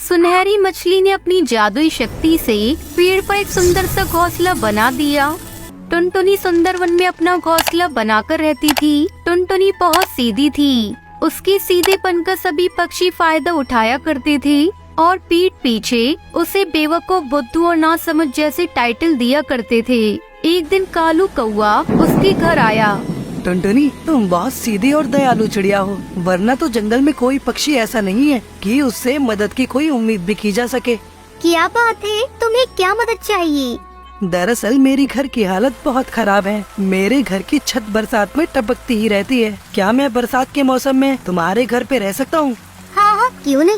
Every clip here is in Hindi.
सुनहरी मछली ने अपनी जादुई शक्ति से पेड़ पर एक सुंदर सा घोंसला बना दिया। टुनटुनी सुंदर वन में अपना घोंसला बनाकर रहती थी। टुनटुनी बहुत सीधी थी। उसके सीधेपन का सभी पक्षी फायदा उठाया करते थे और पीठ पीछे उसे बेवकूफ, बुद्धू और नासमझ जैसे टाइटल दिया करते थे। एक दिन कालू कौआ उसके घर आया। टुनटुनी, तुम बहुत सीधी और दयालु चिड़िया हो, वरना तो जंगल में कोई पक्षी ऐसा नहीं है कि उससे मदद की कोई उम्मीद भी की जा सके। क्या बात है, तुम्हें क्या मदद चाहिए? दरअसल मेरी घर की हालत बहुत खराब है। मेरे घर की छत बरसात में टपकती ही रहती है। क्या मैं बरसात के मौसम में तुम्हारे घर पे रह सकता हूँ? हाँ, क्यों नहीं।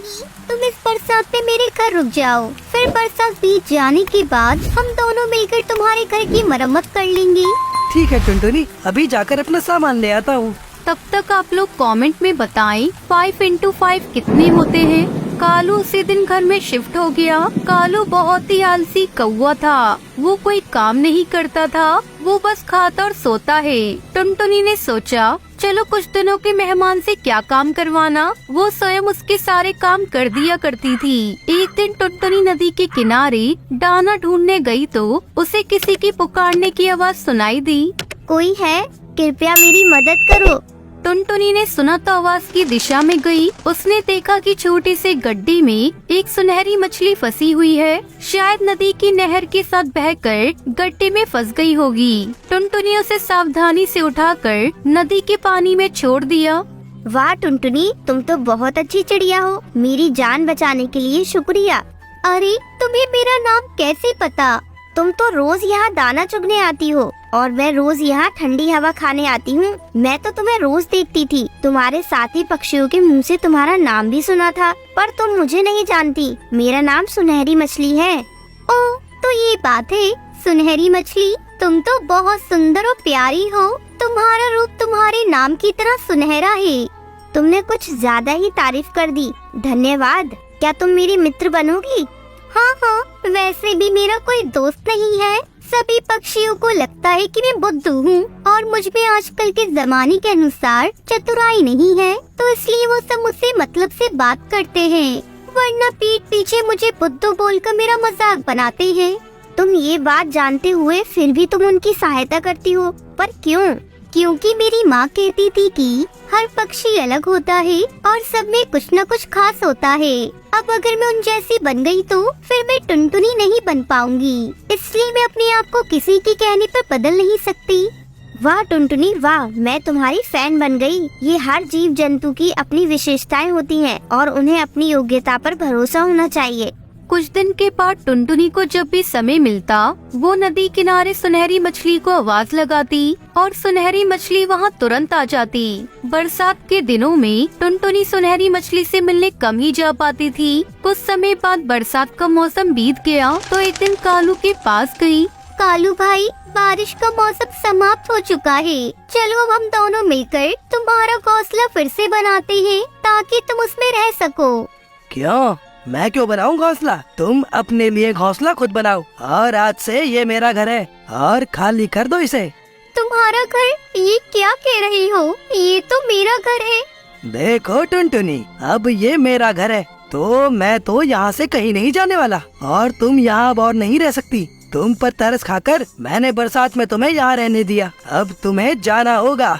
तुम इस बरसात में मेरे घर रुक जाओ, फिर बरसात बीत जाने के बाद हम दोनों मिलकर तुम्हारे घर की मरम्मत कर लेंगे। ठीक है टुनटुनी, अभी जाकर अपना सामान ले आता हूँ। तब तक आप लोग कमेंट में बताएं 5 into 5 कितने होते हैं। कालू उसी दिन घर में शिफ्ट हो गया। कालू बहुत ही आलसी कौवा था। वो कोई काम नहीं करता था, वो बस खाता और सोता है। टुनटुनी ने सोचा, चलो कुछ दिनों के मेहमान से क्या काम करवाना। वो स्वयं उसके सारे काम कर दिया करती थी। एक दिन टुनटुनी नदी के किनारे दाना ढूंढने गई तो उसे किसी की पुकारने की आवाज सुनाई दी। कोई है? कृपया मेरी मदद करो। टुनटुनी ने सुना तो आवाज की दिशा में गई। उसने देखा कि छोटे से गड्ढे में एक सुनहरी मछली फंसी हुई है। शायद नदी की नहर के साथ बहकर गड्ढे में फंस गई होगी। टुनटुनी उसे सावधानी से उठाकर नदी के पानी में छोड़ दिया। वाह टुनटुनी, तुम तो बहुत अच्छी चिड़िया हो। मेरी जान बचाने के लिए शुक्रिया। अरे, तुम्हें मेरा नाम कैसे पता? तुम तो रोज यहाँ दाना चुगने आती हो और मैं रोज यहाँ ठंडी हवा खाने आती हूँ। मैं तो तुम्हें रोज देखती थी। तुम्हारे साथी पक्षियों के मुंह से तुम्हारा नाम भी सुना था, पर तुम मुझे नहीं जानती। मेरा नाम सुनहरी मछली है। ओह, तो ये बात है। सुनहरी मछली, तुम तो बहुत सुंदर और प्यारी हो। तुम्हारा रूप तुम्हारे नाम की तरह सुनहरा है। तुमने कुछ ज्यादा ही तारीफ कर दी। धन्यवाद। क्या तुम मेरी मित्र बनोगी? हाँ, वैसे भी मेरा कोई दोस्त नहीं है। सभी पक्षियों को लगता है कि मैं बुद्धू हूँ और मुझ में आजकल के जमाने के अनुसार चतुराई नहीं है, तो इसलिए वो सब मुझसे मतलब से बात करते हैं, वरना पीठ पीछे मुझे बुद्धू बोलकर मेरा मजाक बनाते हैं। तुम ये बात जानते हुए फिर भी तुम उनकी सहायता करती हो, पर क्यों? क्योंकि मेरी माँ कहती थी कि हर पक्षी अलग होता है और सब में कुछ न कुछ खास होता है। अब अगर मैं उन जैसी बन गई तो फिर मैं टुनटुनी नहीं बन पाऊंगी, इसलिए मैं अपने आप को किसी के कहने पर बदल नहीं सकती। वाह टुनटुनी वाह, मैं तुम्हारी फैन बन गई। ये हर जीव जंतु की अपनी विशेषताएं होती हैं और उन्हें अपनी योग्यता पर भरोसा होना चाहिए। कुछ दिन के बाद टुनटुनी को जब भी समय मिलता वो नदी किनारे सुनहरी मछली को आवाज लगाती और सुनहरी मछली वहाँ तुरंत आ जाती। बरसात के दिनों में टुनटुनी सुनहरी मछली से मिलने कम ही जा पाती थी। कुछ समय बाद बरसात का मौसम बीत गया तो एक दिन कालू के पास गई। कालू भाई, बारिश का मौसम समाप्त हो चुका है। चलो अब हम दोनों मिलकर तुम्हारा घोंसला फिर से बनाते हैं ताकि तुम उसमें रह सको। क्यों? मैं क्यों बनाऊं घोंसला? तुम अपने लिए घोंसला खुद बनाओ और आज से ये मेरा घर है और खाली कर दो इसे। तुम्हारा घर? ये क्या कह रही हो? ये तो मेरा घर है। देखो टुनटुनी, अब ये मेरा घर है तो मैं तो यहाँ से कहीं नहीं जाने वाला और तुम यहाँ अब और नहीं रह सकती। तुम पर तरस खाकर मैंने बरसात में तुम्हें यहाँ रहने दिया, अब तुम्हें जाना होगा।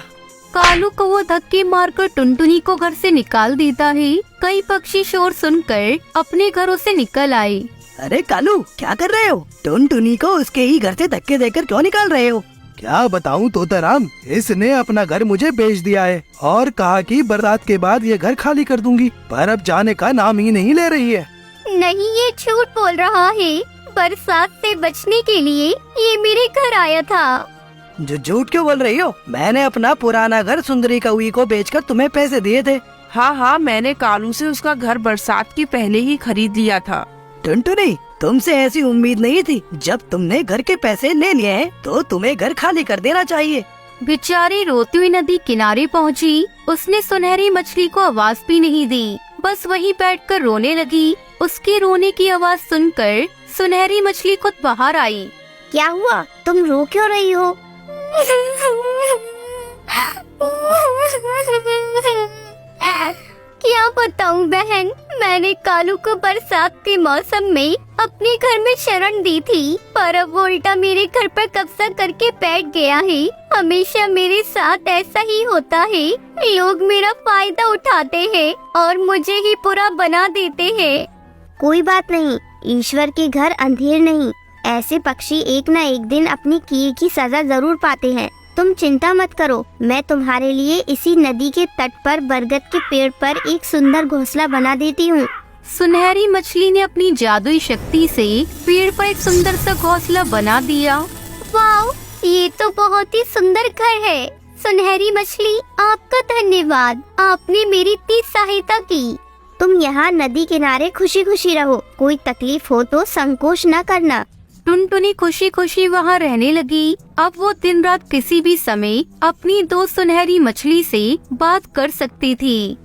कालू को वो धक्के मारकर टुनटुनी को घर से निकाल देता है। कई पक्षी शोर सुनकर अपने घरों से निकल आए। अरे कालू, क्या कर रहे हो? टुनटुनी को उसके ही घर से धक्के देकर क्यों निकाल रहे हो? क्या बताऊं तोताराम, इसने अपना घर मुझे बेच दिया है और कहा कि बरसात के बाद ये घर खाली कर दूंगी, पर अब जाने का नाम ही नहीं ले रही है। नहीं, ये झूठ बोल रहा है। बरसात से बचने के लिए ये मेरे घर आया था। जो झूठ क्यों बोल रही हो? मैंने अपना पुराना घर सुंदरी कौवी को बेचकर तुम्हें पैसे दिए थे। हाँ, मैंने कालू से उसका घर बरसात के पहले ही खरीद लिया था। टुनटुनी, तुमसे ऐसी उम्मीद नहीं थी। जब तुमने घर के पैसे ले लिए हैं, तो तुम्हें घर खाली कर देना चाहिए। बेचारी रोती हुई नदी किनारे पहुंची। उसने सुनहरी मछली को आवाज भी नहीं दी, बस वहीं बैठकर रोने लगी। उसके रोने की आवाज सुनकर सुनहरी मछली खुद बाहर आई। क्या हुआ? तुम रो क्यों रही हो? क्या बताऊं बहन, मैंने कालू को बरसात के मौसम में अपने घर में शरण दी थी, पर अब वो उल्टा मेरे घर पर कब्जा करके बैठ गया है। हमेशा मेरे साथ ऐसा ही होता है, लोग मेरा फायदा उठाते हैं और मुझे ही बुरा बना देते हैं। कोई बात नहीं, ईश्वर के घर अंधेर नहीं, ऐसे पक्षी एक न एक दिन अपनी किए की सजा जरूर पाते हैं। तुम चिंता मत करो, मैं तुम्हारे लिए इसी नदी के तट पर बरगद के पेड़ पर एक सुंदर घोंसला बना देती हूँ। सुनहरी मछली ने अपनी जादुई शक्ति से पेड़ पर एक सुंदर सा घोंसला बना दिया। वाओ, ये तो बहुत ही सुंदर घर है। सुनहरी मछली, आपका धन्यवाद, आपने मेरी इतनी सहायता की। तुम यहाँ नदी किनारे खुशी खुशी रहो, कोई तकलीफ हो तो संकोच न करना। टुनटुनी खुशी खुशी वहाँ रहने लगी। अब वो दिन रात किसी भी समय अपनी दोस्त सुनहरी मछली से बात कर सकती थी।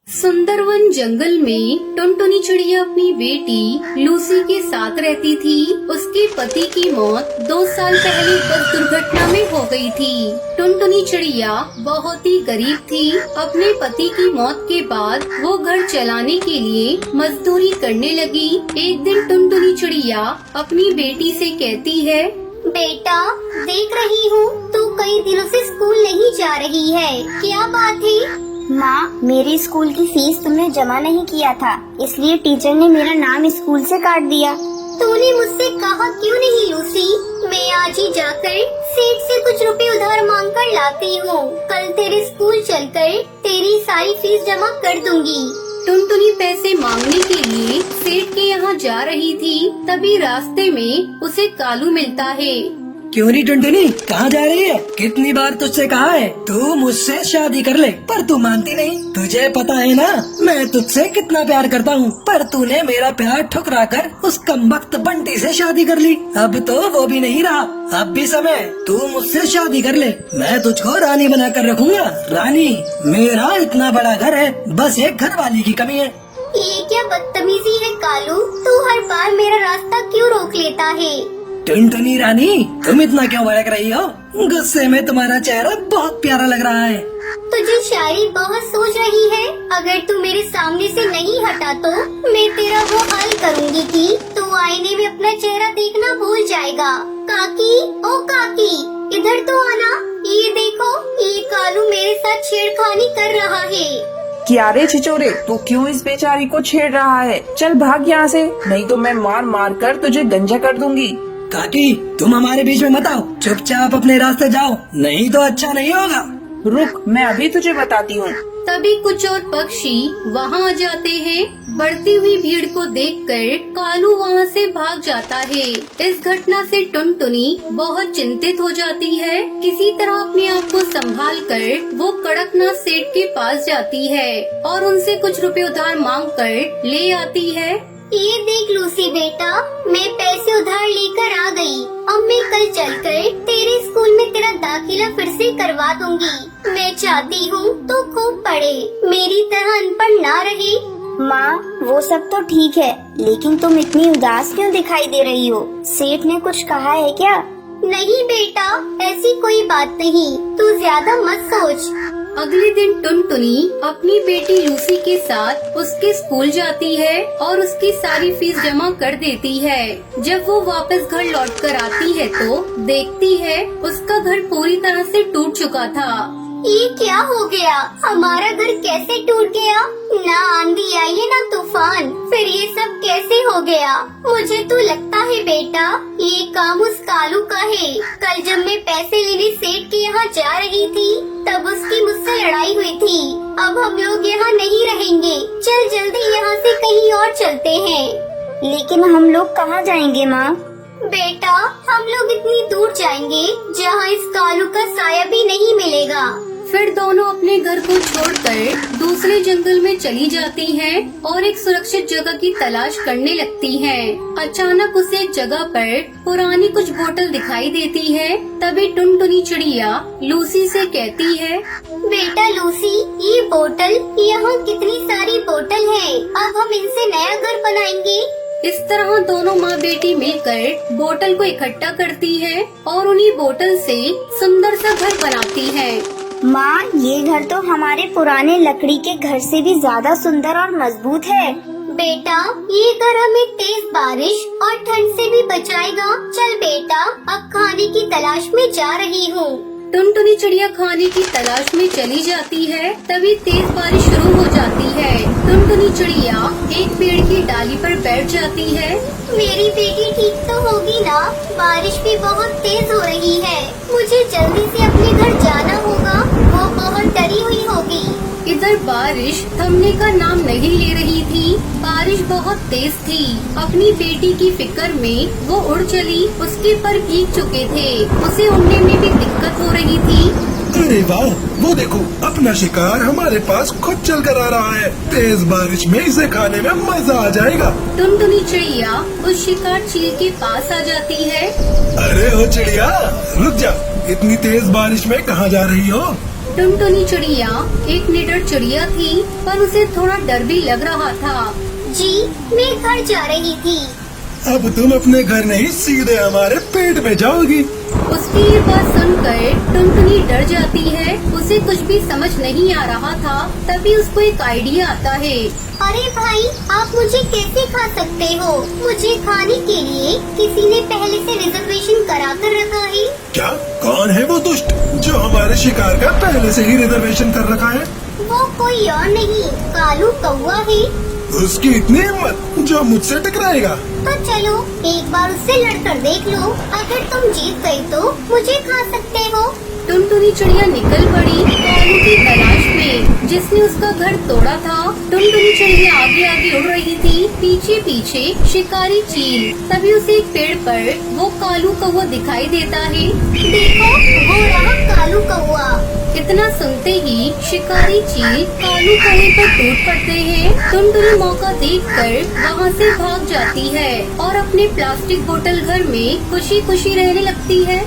सुंदरवन जंगल में टुनटुनी चिड़िया अपनी बेटी लूसी के साथ रहती थी। उसके पति की मौत 2 साल पहले बस दुर्घटना में हो गई थी। टुनटुनी चिड़िया बहुत ही गरीब थी। अपने पति की मौत के बाद वो घर चलाने के लिए मजदूरी करने लगी। एक दिन टुनटुनी चिड़िया अपनी बेटी से कहती है, बेटा, देख रही हूँ तू कई दिनों से स्कूल नहीं जा रही है, क्या बात है? माँ, मेरी स्कूल की फीस तुमने जमा नहीं किया था, इसलिए टीचर ने मेरा नाम स्कूल से काट दिया। तूने मुझसे कहा क्यों नहीं लूसी? मैं आज ही जाकर सेठ से कुछ रुपए उधार मांग कर लाती हूँ। कल तेरे स्कूल चलकर तेरी सारी फीस जमा कर दूंगी। टुनटुनी पैसे मांगने के लिए सेठ के यहाँ जा रही थी। तभी रास्ते में उसे कालू मिलता है। क्यों नहीं टुनटुनी, कहाँ जा रही है? कितनी बार तुझसे कहा है तू मुझसे शादी कर ले, पर तू मानती नहीं। तुझे पता है ना मैं तुझसे कितना प्यार करता हूँ, पर तूने मेरा प्यार ठुकरा कर उस कमबख्त बंटी से शादी कर ली। अब तो वो भी नहीं रहा, अब भी समय, तू मुझसे शादी कर ले, मैं तुझको रानी बना कर रखूंगा। रानी, मेरा इतना बड़ा घर है, बस एक घर वाली की कमी है। ये क्या बदतमीजी है कालू, तू हर बार मेरा रास्ता क्यों रोक लेता है? टुनटुनी रानी, तुम इतना क्यों भड़क रही हो? गुस्से में तुम्हारा चेहरा बहुत प्यारा लग रहा है। तुझे शायरी बहुत सोच रही है। अगर तू मेरे सामने से नहीं हटा तो मैं तेरा वो हाल करूँगी कि तू आईने में अपना चेहरा देखना भूल जाएगा। काकी, ओ काकी, इधर तो आना। ये देखो, ये कालू मेरे साथ छेड़खानी कर रहा है। क्या रे छिचोरे, तू क्यों इस बेचारी को छेड़ रहा है? चल भाग यहाँ से, नहीं तो मैं मार मार कर तुझे गंजा कर दूंगी। काकी, तुम हमारे बीच में मत आओ, चुपचाप अपने रास्ते जाओ, नहीं तो अच्छा नहीं होगा। रुक, मैं अभी तुझे बताती हूँ। तभी कुछ और पक्षी वहाँ आ जाते हैं। बढ़ती हुई भीड़ को देखकर कालू वहाँ से भाग जाता है। इस घटना से टुनटुनी बहुत चिंतित हो जाती है। किसी तरह अपने आप को संभाल कर वो कड़कनाथ सेठ के पास जाती है और उनसे कुछ रुपए उधार मांग कर ले आती है। ये देख लूसी बेटा, मैं पैसे उधार लेकर आ गई। अब मैं कल चलकर तेरे स्कूल में तेरा दाखिला फिर से करवा दूंगी। मैं चाहती हूँ तो खूब पढ़े, मेरी तरह अनपढ़ ना रहे। माँ, वो सब तो ठीक है, लेकिन तुम इतनी उदास क्यों दिखाई दे रही हो? सेठ ने कुछ कहा है क्या? नहीं बेटा, ऐसी कोई बात नहीं, तू ज्यादा मत सोच। अगले दिन टुनटुनी अपनी बेटी लूसी के साथ उसके स्कूल जाती है और उसकी सारी फीस जमा कर देती है। जब वो वापस घर लौट कर आती है तो देखती है उसका घर पूरी तरह से टूट चुका था। ये क्या हो गया? हमारा घर कैसे टूट गया? ना आंधी आई ना तूफान, फिर ये सब कैसे हो गया? मुझे तो लगता है बेटा ये काम उस कालू का है। कल जब मैं पैसे लेने सेठ के यहाँ जा रही थी तब उसकी मुझसे लड़ाई हुई थी। अब हम लोग यहाँ नहीं रहेंगे, चल जल्दी यहाँ से कहीं और चलते हैं। लेकिन हम लोग कहाँ जाएंगे माँ? बेटा, हम लोग इतनी दूर जाएंगे जहाँ इस कालू का साया भी नहीं मिलेगा। फिर दोनों अपने घर को छोड़कर दूसरे जंगल में चली जाती हैं और एक सुरक्षित जगह की तलाश करने लगती हैं। अचानक उसे एक जगह पर पुरानी कुछ बोतल दिखाई देती है। तभी टुनटुनी चिड़िया लूसी से कहती है, बेटा लूसी, ये बोतल, यहाँ कितनी सारी बोतल है, अब हम इनसे नया घर बनाएंगे। इस तरह दोनों माँ बेटी मिलकर बोतल को इकट्ठा करती है और उन्हीं बोतल से सुंदर सा घर बनाती है। माँ, ये घर तो हमारे पुराने लकड़ी के घर से भी ज्यादा सुंदर और मजबूत है। बेटा, ये घर हमें तेज बारिश और ठंड से भी बचाएगा। चल बेटा, अब खाने की तलाश में जा रही हूँ। टुनटुनी चिड़िया खाने की तलाश में चली जाती है। तभी तेज बारिश शुरू हो जाती है। टुनटुनी चिड़िया एक पेड़ की डाली पर बैठ जाती है। मेरी बेटी ठीक तो होगी ना? बारिश भी बहुत तेज हो रही है। मुझे जल्दी से अपने घर जाना होगा। वो बहुत डरी हुई होगी। इधर बारिश थमने का नाम नहीं ले रही थी। बारिश बहुत तेज थी। अपनी बेटी की फिक्र में वो उड़ चली। उसके पर भीग चुके थे। उसे उड़ने में भी दिक्कत हो रही थी। अरे वाह, वो देखो, अपना शिकार हमारे पास खुद चल कर आ रहा है। तेज बारिश में इसे खाने में मजा आ जाएगा। टुनटुनी चिड़िया उस शिकार चील के पास आ जाती है। अरे ओ चिड़िया, रुक जा, इतनी तेज बारिश में कहाँ जा रही हो? टुनटुनी चिड़िया एक निडर चिड़िया थी, पर उसे थोड़ा डर भी लग रहा था। जी, मैं घर जा रही थी। अब तुम अपने घर नहीं, सीधे हमारे पेट में जाओगी। उसकी ये बात सुनकर टुनटुनी डर जाती है। उसे कुछ भी समझ नहीं आ रहा था। तभी उसको एक आइडिया आता है। अरे भाई, आप मुझे कैसे खा सकते हो? मुझे खाने के लिए किसी ने पहले से रिजर्वेशन करा कर रखा है। क्या? कौन है वो दुष्ट जो हमारे शिकार का पहले से ही रिजर्वेशन कर रखा है? वो कोई और नहीं, कालू कौवा है। उसकी इतनी हिम्मत जो मुझसे टकराएगा? तो चलो एक बार उससे लड़कर देख लो। अगर तुम जीत गई तो मुझे खा सकते हो। टुनटुनी चिड़िया निकल पड़ी कालू की तलाश में, जिसने उसका घर तोड़ा था। टुनटुनी चिड़िया आगे आगे उड़ रही थी, पीछे पीछे शिकारी चील। तभी उसे एक पेड़ पर वो कालू कौवा दिखाई देता है। देखो, वो रहा कालू कौवा। इतना सुनते ही शिकारी चील कालू कौवे पर टूट पड़ते हैं। टुनटुनी मौका देखकर वहाँ से भाग जाती है और अपने प्लास्टिक बोतल घर में खुशी खुशी रहने लगती है।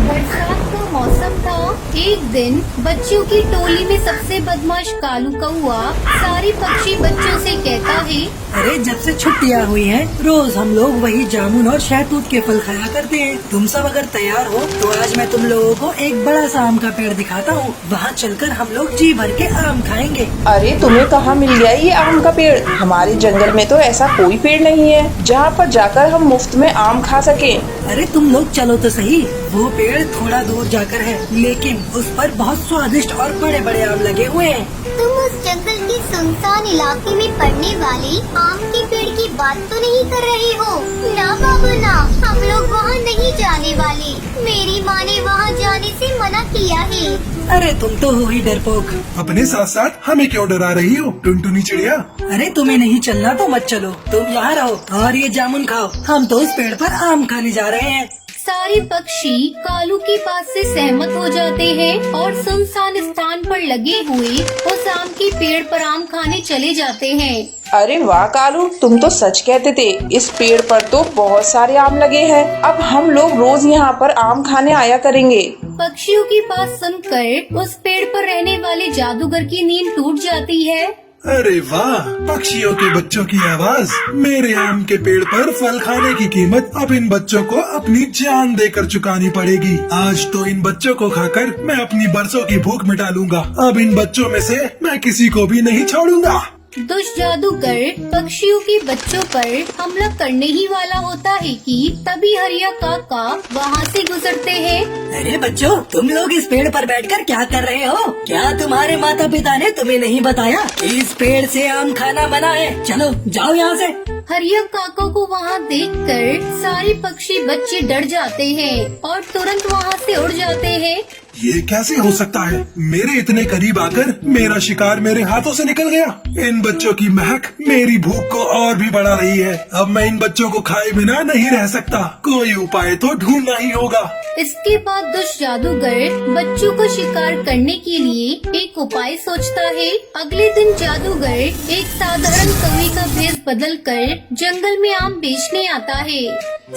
बरसात का मौसम था। एक दिन बच्चों की टोली में सबसे बदमाश कालू कौवा सारे पक्षी बच्चों से कहता है, अरे जब से छुट्टियाँ हुई हैं, रोज हम लोग वही जामुन और शहतूत के फल खाया करते हैं। तुम सब अगर तैयार हो तो आज मैं तुम लोगों को एक बड़ा सा आम का पेड़ दिखाता हूँ। वहाँ चलकर हम लोग जी भर के आम खाएंगे। अरे तुम्हें कहाँ मिल गया ये आम का पेड़? हमारे जंगल में तो ऐसा कोई पेड़ नहीं है जहाँ पर जाकर हम मुफ्त में आम खा सके। अरे तुम लोग चलो तो सही। वो पेड़ थोड़ा दूर जाकर है, लेकिन उस पर बहुत स्वादिष्ट और बड़े बड़े आम लगे हुए हैं। तुम उस जंगल के सुनसान इलाके में पड़ने वाले आम के पेड़ की बात तो नहीं कर रहे हो? ना बाबू ना, हम लोग वहाँ नहीं जाने वाले। मेरी माँ ने वहाँ जाने से मना किया है। अरे तुम तो हो ही डरपोक। अपने साथ साथ हमें क्यों डरा रही हो टुनटुनी चिड़िया? अरे तुम्हें नहीं चलना तो मत चलो, तुम यहाँ रहो और ये जामुन खाओ। हम तो उस पेड़ पर आम खाने जा रहे हैं। सारे पक्षी कालू की बात से सहमत हो जाते हैं और सुनसान स्थान पर लगे हुए उस आम के पेड़ पर आम खाने चले जाते हैं। अरे वाह कालू, तुम तो सच कहते थे। इस पेड़ पर तो बहुत सारे आम लगे हैं। अब हम लोग रोज यहाँ पर आम खाने आया करेंगे। पक्षियों की बात सुनकर उस पेड़ पर रहने वाले जादूगर की नींद टूट जाती है। अरे वाह, पक्षियों के बच्चों की आवाज। मेरे आम के पेड़ पर फल खाने की कीमत अब इन बच्चों को अपनी जान देकर चुकानी पड़ेगी। आज तो इन बच्चों को खाकर मैं अपनी बरसों की भूख मिटा लूंगा। अब इन बच्चों में से मैं किसी को भी नहीं छोड़ूंगा। दुष्ट जादूगर पक्षियों के बच्चों पर हमला करने ही वाला होता है कि तभी हरिया काका वहाँ से गुजरते हैं। अरे बच्चों, तुम लोग इस पेड़ पर बैठकर क्या कर रहे हो? क्या तुम्हारे माता पिता ने तुम्हें नहीं बताया कि इस पेड़ से आम खाना मना है? चलो जाओ यहाँ से। हरिया काका को वहाँ देखकर सारे पक्षी बच्चे डर जाते हैं और तुरंत वहाँ से उड़ जाते हैं। ये कैसे हो सकता है? मेरे इतने करीब आकर मेरा शिकार मेरे हाथों से निकल गया। इन बच्चों की महक मेरी भूख को और भी बढ़ा रही है। अब मैं इन बच्चों को खाए बिना नहीं रह सकता। कोई उपाय तो ढूंढना ही होगा। इसके बाद दुष्ट जादूगर बच्चों को शिकार करने के लिए एक उपाय सोचता है। अगले दिन जादूगर एक साधारण कौवे का भेष बदलकर जंगल में आम बेचने आता है।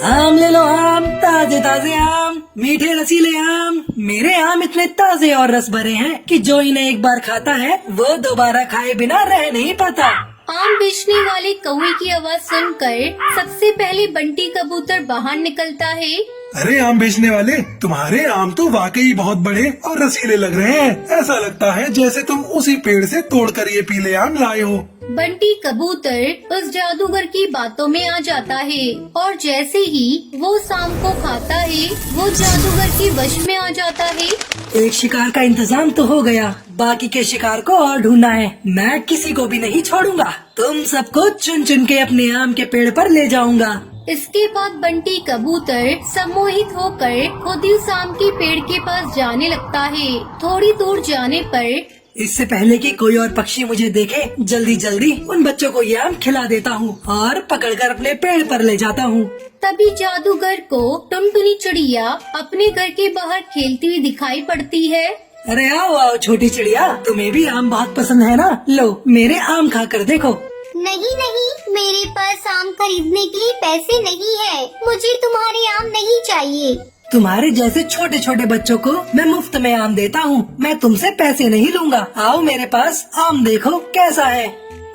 आम ले लो आम, ताजे ताजे आम, मीठे रसीले आम। मेरे आम इतने ताजे और रस भरे हैं कि जो इन्हें एक बार खाता है वो दोबारा खाए बिना रह नहीं पाता। आम बेचने वाले कौवे की आवाज सुनकर सबसे पहले बंटी कबूतर बाहर निकलता है। अरे आम बेचने वाले, तुम्हारे आम तो वाकई बहुत बड़े और रसीले लग रहे हैं। ऐसा लगता है जैसे तुम उसी पेड़ से तोड़कर ये पीले आम लाए हो। बंटी कबूतर उस जादूगर की बातों में आ जाता है और जैसे ही वो उस आम को खाता है वो जादूगर के वश में आ जाता है। एक शिकार का इंतजाम तो हो गया, बाकी के शिकार को और ढूंढना है। मैं किसी को भी नहीं छोड़ूंगा। तुम सबको चुन चुन के अपने आम के पेड़ पर ले जाऊंगा। इसके बाद बंटी कबूतर सम्मोहित होकर खुद ही उस आम के पेड़ के पास जाने लगता है। थोड़ी दूर जाने पर इससे पहले कि कोई और पक्षी मुझे देखे, जल्दी जल्दी उन बच्चों को ये आम खिला देता हूँ और पकड़कर अपने पेड़ पर ले जाता हूँ। तभी जादूगर को टुनटुनी चिड़िया अपने घर के बाहर खेलती हुई दिखाई पड़ती है। अरे आओ आओ छोटी चिड़िया, तुम्हें भी आम बहुत पसंद है ना? लो मेरे आम खाकर देखो। नहीं नहीं, मेरे पास आम खरीदने के लिए पैसे नहीं है। मुझे तुम्हारे आम नहीं चाहिए। तुम्हारे जैसे छोटे छोटे बच्चों को मैं मुफ्त में आम देता हूँ। मैं तुमसे पैसे नहीं लूंगा। आओ मेरे पास आम देखो कैसा है।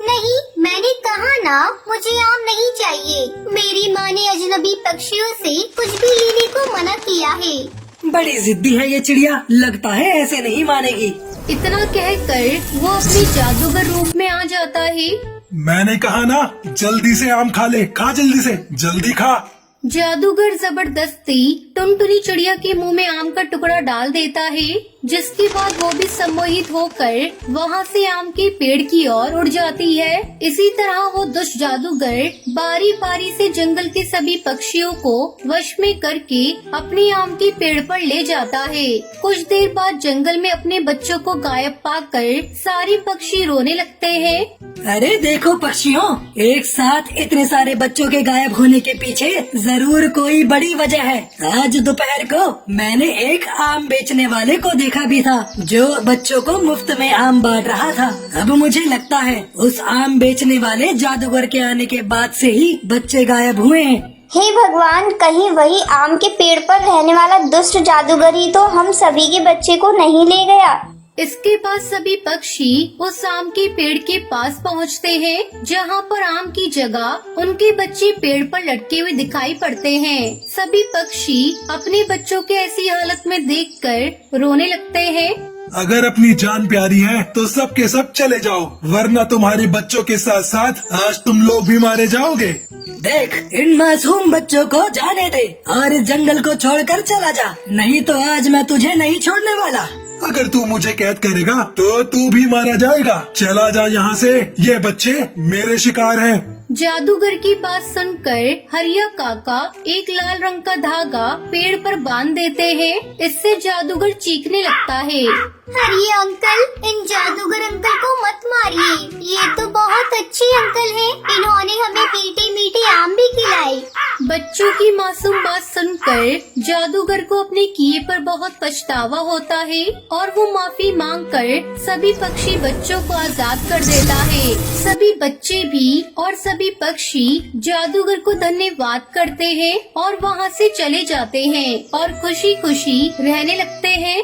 नहीं, मैंने कहा ना मुझे आम नहीं चाहिए। मेरी माँ ने अजनबी पक्षियों से कुछ भी लेने को मना किया है। बड़ी जिद्दी है ये चिड़िया, लगता है ऐसे नहीं मानेगी। इतना कहकर वो अपने जादूगर रूप में आ जाता है। मैंने कहा ना, जल्दी से आम खा ले, खा जल्दी से, जल्दी खा। जादूगर जबरदस्ती टुनटुनी चिड़िया के मुंह में आम का टुकड़ा डाल देता है, जिसके बाद वो भी सम्मोहित होकर वहाँ से आम के पेड़ की ओर उड़ जाती है। इसी तरह वो दुष्ट जादूगर बारी बारी से जंगल के सभी पक्षियों को वश में करके अपने आम के पेड़ पर ले जाता है। कुछ देर बाद जंगल में अपने बच्चों को गायब पाकर सारे पक्षी रोने लगते हैं। अरे देखो पक्षियों, एक साथ इतने सारे बच्चों के गायब होने के पीछे जरूर कोई बड़ी वजह है। आज दोपहर को मैंने एक आम बेचने वाले को देखा भी था, जो बच्चों को मुफ्त में आम बांट रहा था। अब मुझे लगता है उस आम बेचने वाले जादूगर के आने के बाद से ही बच्चे गायब हुए हैं। हे भगवान, कहीं वही आम के पेड़ पर रहने वाला दुष्ट जादूगर ही तो हम सभी के बच्चे को नहीं ले गया। इसके बाद सभी पक्षी उस आम के पेड़ के पास पहुंचते हैं, जहां पर आम की जगह उनके बच्चे पेड़ पर लटके हुए दिखाई पड़ते हैं। सभी पक्षी अपने बच्चों के ऐसी हालत में देखकर रोने लगते हैं। अगर अपनी जान प्यारी है तो सब के सब चले जाओ, वरना तुम्हारे बच्चों के साथ साथ आज तुम लोग भी मारे जाओगे। देख, इन मासूम बच्चों को जाने दे और इस जंगल को छोड़कर चला जा, नहीं तो आज मैं तुझे नहीं छोड़ने वाला। अगर तू मुझे कैद करेगा तो तू भी मारा जाएगा। चला जा यहाँ से, ये बच्चे मेरे शिकार हैं। जादूगर की बात सुनकर हरिया काका एक लाल रंग का धागा पेड़ पर बांध देते हैं। इससे जादूगर चीखने लगता है। अरे अंकल, इन जादूगर अंकल को मत मारिए। ये तो बहुत अच्छे अंकल हैं। इन्होंने हमें मीठे मीठे आम भी खिलाए। बच्चों की मासूम बात सुनकर जादूगर को अपने किए पर बहुत पछतावा होता है और वो माफी मांगकर सभी पक्षी बच्चों को आजाद कर देता है। सभी बच्चे भी और सभी पक्षी जादूगर को धन्यवाद करते हैं और वहाँ से चले जाते हैं और खुशी खुशी रहने लगते हैं।